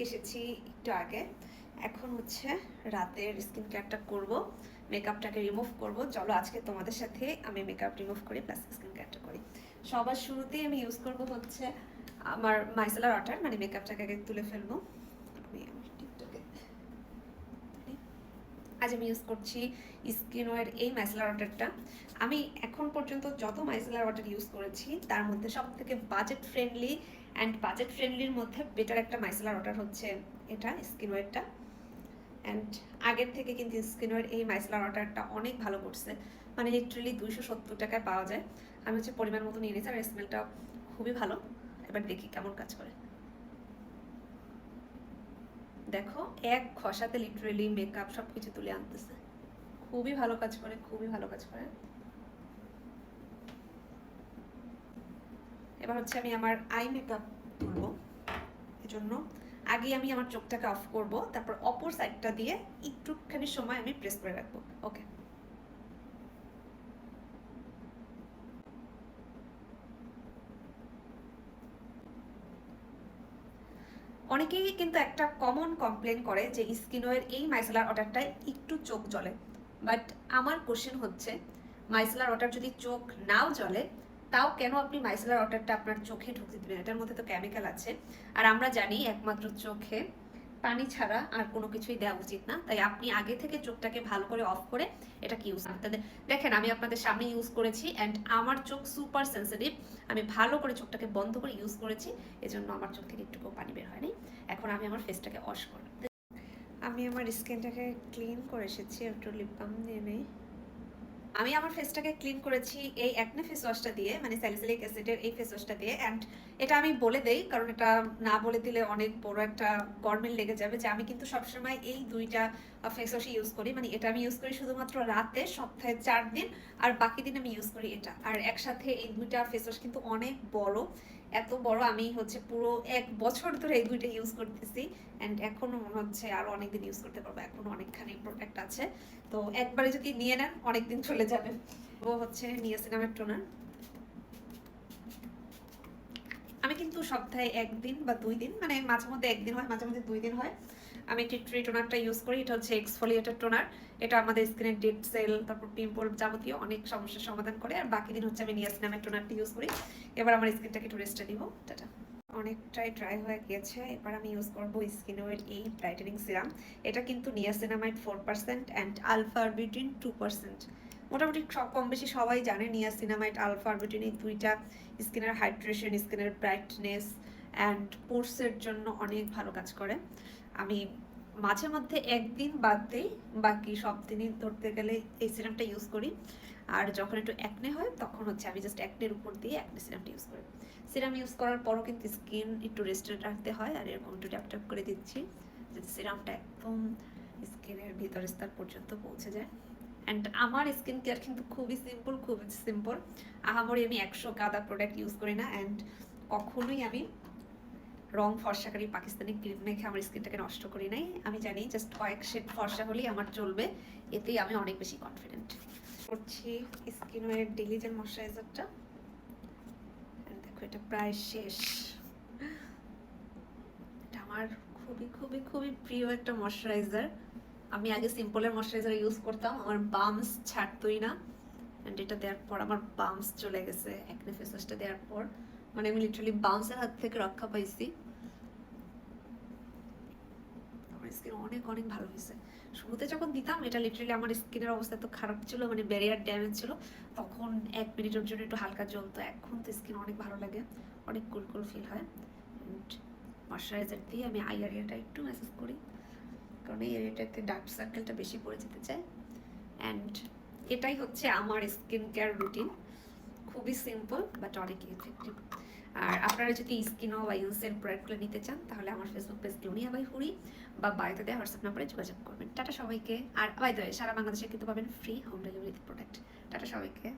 এসেছি একটু আগে। এখন হচ্ছে রাতের স্কিন কেয়ারটা করবো, মেকআপটাকে রিমুভ করব। চলো আজকে তোমাদের সাথে আমি মেকআপ রিমুভ করি প্লাস স্কিন কেয়ারটা করি। সবার শুরুতেই আমি ইউজ করব হচ্ছে আমার মাইসেলার ওয়াটার, মানে মেকআপটাকে আগে তুলে ফেলবো। আমি আমার টিকটকে আজ আমি ইউজ করছি স্কিনওয়্যার এই মাইসেলার ওয়াটারটা। আমি এখন পর্যন্ত যত মাইসেলার ওয়াটার ইউজ করেছি তার মধ্যে সব থেকে বাজেট ফ্রেন্ডলি অ্যান্ড বাজেট ফ্রেন্ডলির মধ্যে বেটার একটা মাইসেলার ওয়াটার হচ্ছে এটা স্কিনওয়্যারটা। অ্যান্ড আগের থেকে কিন্তু স্কিনওয়্যার এই মাইসেলার ওয়াটারটা অনেক ভালো করছে, মানে লিটারালি 270 টাকায় পাওয়া যায়। আমি হচ্ছে পরিমাণ মতো নিয়ে নিয়েছি, আর স্মেলটা খুবই ভালো। এবার দেখি কেমন কাজ করে। দেখো এক ঘষাতে লিটারালি মেকআপ সব কিছু তুলে আনতেছে। খুবই ভালো কাজ করে, খুবই ভালো কাজ করে। এবার হচ্ছে আমি আমার আই মেকআপ করবো, এজন্য আগে আমি আমার চোখটাকে অফ করব, তারপর অপর সাইডটা দিয়ে একটুখানি সময় আমি প্রেস করে রাখবো। ওকে, অনেকেই কিন্তু একটা কমন কমপ্লেন করে যে স্কিনওয়ের এই মাইসেলার ওয়াটারটায় একটু চোখ জ্বলে, বাট আমার কোশ্চেন হচ্ছে মাইসেলার ওয়াটার যদি চোখ নাও জ্বলে তাও কেন আপনি মাইসেলার ওয়াটারটা আপনার চোখে ঢুকতে দিবেন? এটার মধ্যে তো কেমিক্যাল আছে, আর আমরা জানি একমাত্র চোখে পানি ছাড়া আর কোনো কিছুই দেওয়া উচিত না। তাই আপনি আগে থেকে চোখটাকে ভালো করে অফ করে এটাকে ইউজ করতে দেখেন। আমি আপনাদের সামনে ইউজ করেছি অ্যান্ড আমার চোখ সুপার সেন্সিটিভ। আমি ভালো করে চোখটাকে বন্ধ করে ইউজ করেছি, এজন্য আমার চোখ থেকে একটুকু পানি বের হয়নি। এখন আমি আমার ফেসটাকে ওয়াশ করব। আমি আমার স্কিনটাকে ক্লিন করে এসেছি, একটু লিপ বাম দিয়ে নেই। আমি আমার ফেসটাকে ক্লিন করেছি এই অ্যাকনে ফেস ওয়াশটা দিয়ে, মানে স্যালিসিলিক অ্যাসিডের এই ফেস ওয়াশটা দিয়ে। অ্যান্ড এটা আমি বলে দেই, কারণ এটা না বলে দিলে অনেক বড় একটা গরমিল লেগে যাবে, যে আমি কিন্তু সবসময় এই দুইটা ফেস ওয়াশই ইউজ করি। মানে এটা আমি ইউজ করি শুধুমাত্র রাতে, সপ্তাহে 4 দিন, আর বাকি দিন আমি ইউজ করি এটা। আর একসাথে এই দুইটা ফেস ওয়াশ কিন্তু অনেক বড়, এত বড় আমি হচ্ছে পুরো 1 বছর ধরে এই দুইটা ইউজ করতেছি। অ্যান্ড এখনো মনে হচ্ছে আরো অনেকদিন ইউজ করতে পারবো, এখনো অনেকখানি প্রোডাক্ট আছে। তো একবারে যদি নিয়ে নেন অনেকদিন চলে যাবে। ও হচ্ছে নিয়াসিনামের টোনার। আমি কিন্তু সপ্তাহে 1 দিন বা 2 দিন, মানে মাঝে মধ্যে 1 দিন হয়, মাঝে মধ্যে 2 দিন হয়, আমি একটি ট্রি টোনারটা ইউজ করি। এটা হচ্ছে এক্সফোলিয়েটেড টোনার। এটা আমাদের স্কিনের ডেড সেল, তারপর পিম্পল, যাবতীয় অনেক সমস্যার সমাধান করে। আর বাকি দিন হচ্ছে আমি নিয়াসিনামের টোনারটা ইউজ করি। এবার আমার স্কিনটাকে একটু রেস্টে দিব। টাটা। অনেকটাই ড্রাই হয়ে গিয়েছে, এবার আমি ইউজ করবো স্কিনওয়ের এই ব্রাইটেনিং সিরাম। এটা কিন্তু নিয়াসিনামাইড 4% অ্যান্ড আলফা আরবিউটিন 2%। মোটামুটি সব কম বেশি সবাই জানে নিয়াসিনামাইড, আলফা আরবিউটিন এই দুইটা স্কিনের হাইড্রেশন, স্কিনের ব্রাইটনেস অ্যান্ড পোর্সের জন্য অনেক ভালো কাজ করে। আমি মাঝে মধ্যে 1 দিন বাদ দিই, বাকি সব দিনই ধরতে গেলে এই সিরামটা ইউজ করি। আর যখন একটু অ্যাকনে হয় তখন হচ্ছে আমি জাস্ট অ্যাকনের উপর দিয়ে অ্যাকনে সিরামটা ইউজ করি। সিরাম ইউজ করার পরও কিন্তু স্কিন একটু রেস্টেড রাখতে হয়, আর এরকম একটু ট্যাপ ট্যাপ করে দিচ্ছি যাতে সিরামটা একদম স্কিনের ভিতর স্তর পর্যন্ত পৌঁছে যায়। অ্যান্ড আমার স্কিন কেয়ার কিন্তু খুবই সিম্পল, খুবই সিম্পল। আহামরি আমি 100 গাদা প্রোডাক্ট ইউজ করি না, অ্যান্ড কখনোই আমি রং ফর্সাকারী পাকিস্তানি ক্রিম মেখে আমার স্কিনটাকে নষ্ট করি নাই। আমি জানি জাস্ট কয়েক শেড ফর্সা হলেই আমার চলবে, এতেই আমি অনেক বেশি কনফিডেন্ট। করছি স্কিনওয়্যার ডেইলি জেল ময়শ্চারাইজারটা। দেখো এটা প্রায় শেষ। এটা আমার খুবই খুবই খুবই প্রিয় একটা ময়শ্চারাইজার। আমি আগে সিম্পলের ময়শ্চারাইজার ইউজ করতাম, আমার বামস ছাড়তোই না। অ্যান্ড এটা দেওয়ার পর আমার বামস চলে গেছে অ্যাকনে ফেস ওয়াশটা দেওয়ার পর। মানে আমি লিটারালি বামসের হাত থেকে রক্ষা পাইছি। আমার স্কিন অনেক অনেক ভালো হয়েছে। শুরুতে যখন দিতাম এটা লিটারালি আমার স্কিনের অবস্থা এত খারাপ ছিল, মানে ব্যারিয়ার ড্যামেজ ছিল, তখন 1 মিনিটের জন্য একটু হালকা জ্বলতো। এখন তো স্কিন অনেক ভালো লাগে, অনেক কুল কুল ফিল হয়। অ্যান্ড ময়শ্চারাইজার দিয়ে আমি আই এরিয়াটা একটু ম্যাসেজ করি, কারণ এই এরিয়াটাতে ডার্ক সার্কেলটা বেশি পড়ে যেতে চায়। অ্যান্ড এটাই হচ্ছে আমার স্কিন কেয়ার রুটিন। খুবই সিম্পল বাট অনেক ইফেক্টিভ। আর আপনারা যদি স্কিনও বা ইউসের প্রোডাক্টগুলো নিতে চান তাহলে আমার ফেসবুক পেজ গ্লোনিয়া বাই হুরি বা বায়োতে দেওয়া হোয়াটসঅ্যাপ নাম্বারে যোগাযোগ করবেন। টাটা সবাইকে। আর বাই দ্য ওয়ে সারা বাংলাদেশে কিন্তু পাবেন free home delivery product. Tata সবাইকে।